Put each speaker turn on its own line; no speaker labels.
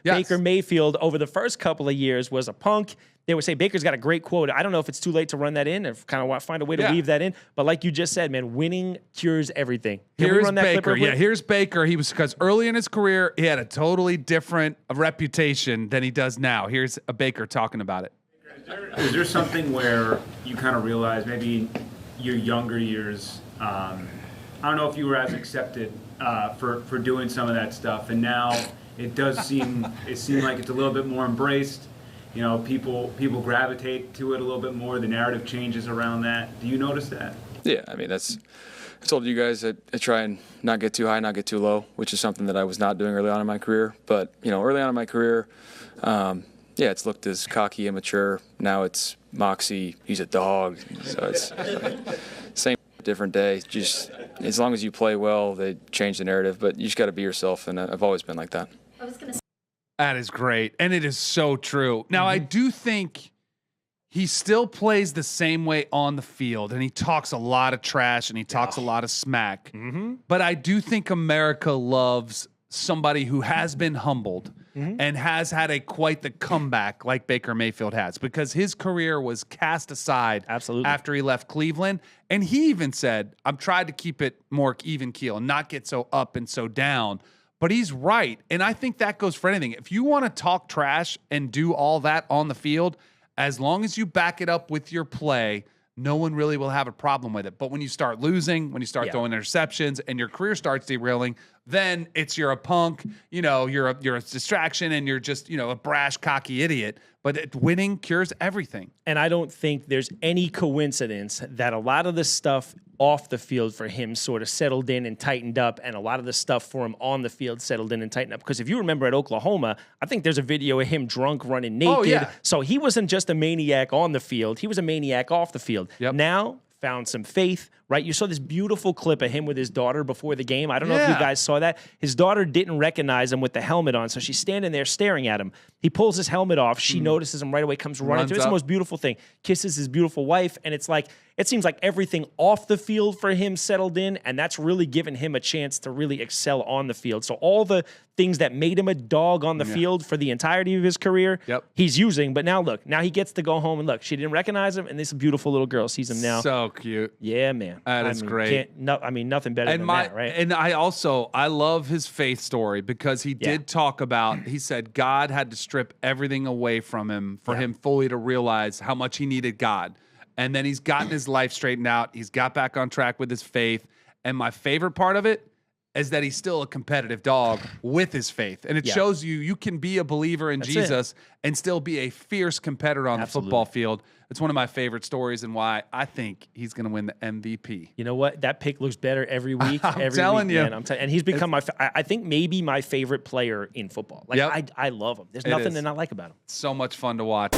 Baker Mayfield over the first couple of years was a punk. They would say Baker's got a great quote. I don't know if it's too late to run that in or kind of find a way to weave that in. But like you just said, man, winning cures everything. Can we run that
Baker.
clip real quick?
Here's Baker. He was, because early in his career, he had a totally different reputation than he does now. Here's a Baker talking about it.
Is there something where you kind of realize maybe your younger years, I don't know if you were as accepted for doing some of that stuff, and now it does seem like it's a little bit more embraced. You know, people gravitate to it a little bit more. The narrative changes around that. Do you notice that?
Yeah, I mean, I told you guys I try and not get too high, not get too low, which is something that I was not doing early on in my career. But, you know, early on in my career, it's looked as cocky, immature. Now it's moxie, he's a dog. So it's same, different day. Just as long as you play well, they change the narrative. But you just got to be yourself, and I've always been like that.
I was going to say.
That is great, and it is so true. Now, I do think he still plays the same way on the field, and he talks a lot of trash, and he talks a lot of smack. But I do think America loves somebody who has been humbled and has had quite the comeback like Baker Mayfield has, because his career was cast aside after he left Cleveland. And he even said, I've tried to keep it more even keel and not get so up and so down. But he's right, and I think that goes for anything. If you want to talk trash and do all that on the field, as long as you back it up with your play, no one really will have a problem with it. But when you start losing, when you start throwing interceptions, and your career starts derailing, then you're a punk, you're a distraction, and you're just, a brash, cocky idiot. But winning cures everything.
And I don't think there's any coincidence that a lot of the stuff off the field for him sort of settled in and tightened up, and a lot of the stuff for him on the field settled in and tightened up. Because if you remember at Oklahoma, I think there's a video of him drunk running naked.
Oh, yeah.
So he wasn't just a maniac on the field. He was a maniac off the field. Now, found some faith, right? You saw this beautiful clip of him with his daughter before the game. I don't know if you guys saw that. His daughter didn't recognize him with the helmet on, so she's standing there staring at him. He pulls his helmet off. She notices him right away, comes running through. It's the most beautiful thing. Kisses his beautiful wife, and it's like, it seems like everything off the field for him settled in, and that's really given him a chance to really excel on the field. So all the things that made him a dog on the field for the entirety of his career, he's using. But now look, now he gets to go home and look. She didn't recognize him, and this beautiful little girl sees him now.
So cute.
Yeah, man.
That is great.
Nothing better than that, right?
And I love his faith story, because he did talk about, he said God had to strip everything away from him for him fully to realize how much he needed God. And then he's gotten his life straightened out. He's got back on track with his faith. And my favorite part of it is that he's still a competitive dog with his faith. And it shows you can be a believer in Jesus and still be a fierce competitor on the football field. It's one of my favorite stories, and why I think he's going to win the MVP.
You know what? That pick looks better every week.
I'm telling you.
And he's become I think maybe my favorite player in football. Like, I love him. There's nothing to not like about him.
So much fun to watch.